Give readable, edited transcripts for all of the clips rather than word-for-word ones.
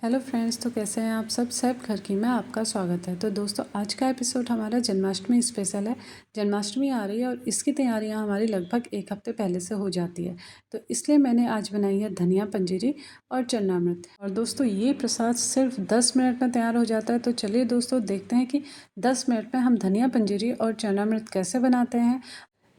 Hello friends, तो कैसे हैं आप सब। सैफ घर की में आपका स्वागत है। तो दोस्तों, आज का एपिसोड हमारा जन्माष्टमी स्पेशल है। जन्माष्टमी आ रही है और इसकी तैयारियां हमारी लगभग एक हफ्ते पहले से हो जाती है। तो इसलिए मैंने आज बनाई है धनिया पंजीरी और चरणामृत। और दोस्तों, ये प्रसाद सिर्फ 10 मिनट में तैयार हो जाता है। तो चलिए दोस्तों, देखते हैं कि 10 मिनट में हम धनिया पंजीरी और चरणामृत कैसे बनाते हैं।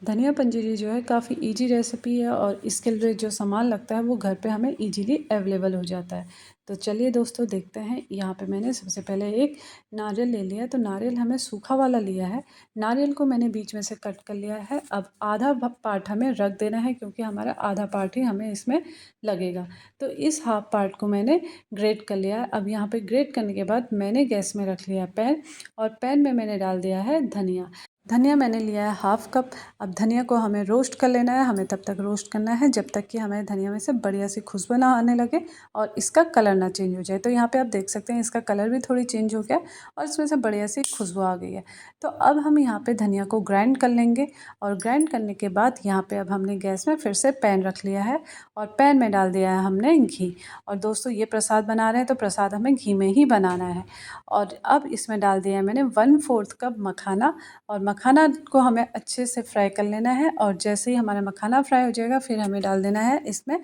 धनिया पंजीरी जो है काफ़ी इजी रेसिपी है और इसके लिए जो सामान लगता है वो घर पे हमें इजीली अवेलेबल हो जाता है। तो चलिए दोस्तों, देखते हैं। यहाँ पे मैंने सबसे पहले एक नारियल ले लिया है। तो नारियल हमें सूखा वाला लिया है। नारियल को मैंने बीच में से कट कर लिया है। अब आधा पार्ट हमें रख देना है, क्योंकि हमारा आधा पार्ट ही हमें इसमें लगेगा। तो इस हाफ पार्ट को मैंने ग्रेट कर लिया है। अब यहाँ पे ग्रेट करने के बाद मैंने गैस में रख लिया पैन, और पैन में मैंने डाल दिया है धनिया। धनिया मैंने लिया है हाफ कप। अब धनिया को हमें रोस्ट कर लेना है। हमें तब तक रोस्ट करना है जब तक कि हमें धनिया में से बढ़िया सी खुशबू ना आने लगे और इसका कलर ना चेंज हो जाए। तो यहाँ पे आप देख सकते हैं इसका कलर भी थोड़ी चेंज हो गया और इसमें से बढ़िया सी खुशबू आ गई है। तो अब हम यहाँ पे धनिया को ग्राइंड कर लेंगे। और ग्राइंड करने के बाद यहाँ पे अब हमने गैस में फिर से पैन रख लिया है और पैन में डाल दिया है हमने घी। और दोस्तों, ये प्रसाद बना रहे हैं तो प्रसाद हमें घी में ही बनाना है। और अब इसमें डाल दिया है मैंने 1/4 कप मखाना। और मखाना को हमें अच्छे से फ्राई कर लेना है। और जैसे ही हमारा मखाना फ्राई हो जाएगा, फिर हमें डाल देना है इसमें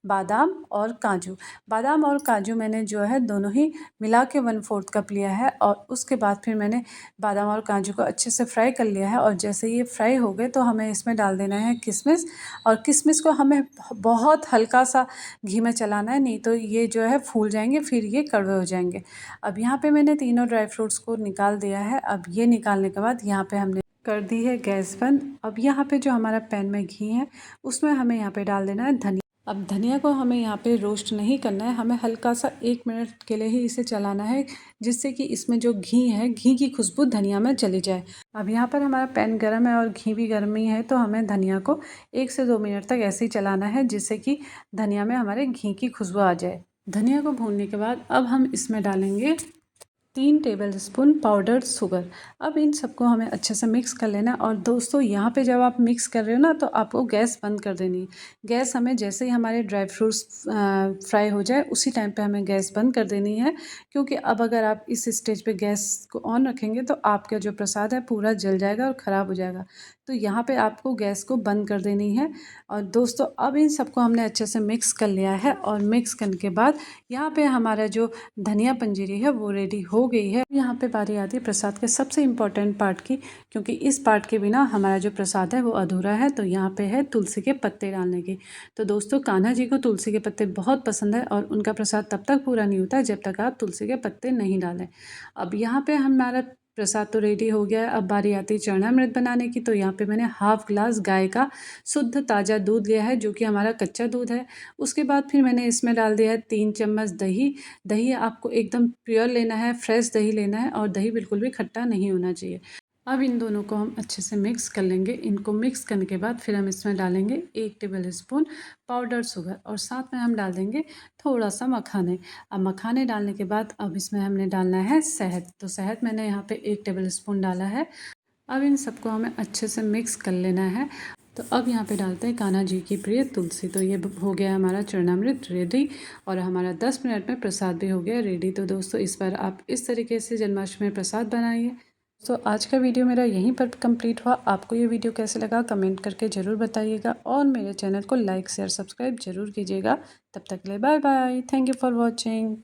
बादाम और काजू। बादाम और काजू मैंने जो है दोनों ही मिला के 1/4 कप लिया है। और उसके बाद फिर मैंने बादाम और काजू को अच्छे से फ्राई कर लिया है। और जैसे ये फ्राई हो गए तो हमें इसमें डाल देना है किशमिश। और किशमिश को हमें बहुत हल्का सा घी में चलाना है, नहीं तो ये जो है फूल जाएंगे, फिर ये कड़वे हो जाएंगे। अब यहाँ पे मैंने तीनों ड्राई फ्रूट्स को निकाल दिया है। अब ये निकालने के बाद यहाँ पे हमने कर दी है गैस बंद। अब यहाँ पे जो हमारा पैन में घी है उसमें हमें यहाँ पे डाल देना है धनिया। अब धनिया को हमें यहाँ पे रोस्ट नहीं करना है, हमें हल्का सा 1 मिनट के लिए ही इसे चलाना है, जिससे कि इसमें जो घी है, घी की खुशबू धनिया में चली जाए। अब यहाँ पर हमारा पैन गर्म है और घी भी गर्म ही है, तो हमें धनिया को 1 से 2 मिनट तक ऐसे ही चलाना है, जिससे कि धनिया में हमारे घी की खुशबू आ जाए। धनिया को भूनने के बाद अब हम इसमें डालेंगे 3 टेबलस्पून पाउडर्ड शुगर। अब इन सबको हमें अच्छे से मिक्स कर लेना है। और दोस्तों, यहाँ पे जब आप मिक्स कर रहे हो ना, तो आपको गैस बंद कर देनी है। गैस हमें जैसे ही हमारे ड्राई फ्रूट्स फ्राई हो जाए उसी टाइम पे हमें गैस बंद कर देनी है, क्योंकि अब अगर आप इस स्टेज पे गैस को ऑन रखेंगे तो आपका जो प्रसाद है पूरा जल जाएगा और ख़राब हो जाएगा। तो यहाँ पे आपको गैस को बंद कर देनी है। और दोस्तों, अब इन सबको हमने अच्छे से मिक्स कर लिया है। और मिक्स करने के बाद यहाँ पे हमारा जो धनिया पंजीरी है वो रेडी हो गई है। यहाँ पे बारी आती है प्रसाद के सबसे इम्पोर्टेंट पार्ट की, क्योंकि इस पार्ट के बिना हमारा जो प्रसाद है वो अधूरा है। तो यहाँ पे है तुलसी के पत्ते डालने की। तो दोस्तों, कान्हा जी को तुलसी के पत्ते बहुत पसंद है और उनका प्रसाद तब तक पूरा नहीं होता जब तक आप तुलसी के पत्ते नहीं डालें। अब यहाँ पे हमारा प्रसाद तो रेडी हो गया है। अब बारी आती है चरणामृत बनाने की। तो यहाँ पे मैंने हाफ ग्लास गाय का शुद्ध ताज़ा दूध लिया है, जो कि हमारा कच्चा दूध है। उसके बाद फिर मैंने इसमें डाल दिया है 3 चम्मच दही। दही आपको एकदम प्योर लेना है, फ्रेश दही लेना है, और दही बिल्कुल भी खट्टा नहीं होना चाहिए। अब इन दोनों को हम अच्छे से मिक्स कर लेंगे। इनको मिक्स करने के बाद फिर हम इसमें डालेंगे 1 टेबलस्पून पाउडर शुगर, और साथ में हम डाल देंगे थोड़ा सा मखाने। अब मखाने डालने के बाद अब इसमें हमने डालना है शहद। तो शहद मैंने यहाँ पे 1 टेबलस्पून डाला है। अब इन सबको हमें अच्छे से मिक्स कर लेना है। तो अब यहाँ पे डालते हैं कान्हा जी की प्रिय तुलसी। तो ये हो गया हमारा चरणामृत रेडी, और हमारा 10 मिनट में प्रसाद भी हो गया रेडी। तो दोस्तों, इस बार आप इस तरीके से जन्माष्टमी में प्रसाद बनाइए। तो आज का वीडियो मेरा यहीं पर कंप्लीट हुआ। आपको ये वीडियो कैसे लगा कमेंट करके ज़रूर बताइएगा, और मेरे चैनल को लाइक शेयर सब्सक्राइब जरूर कीजिएगा। तब तक के लिए bye bye. Thank you for watching.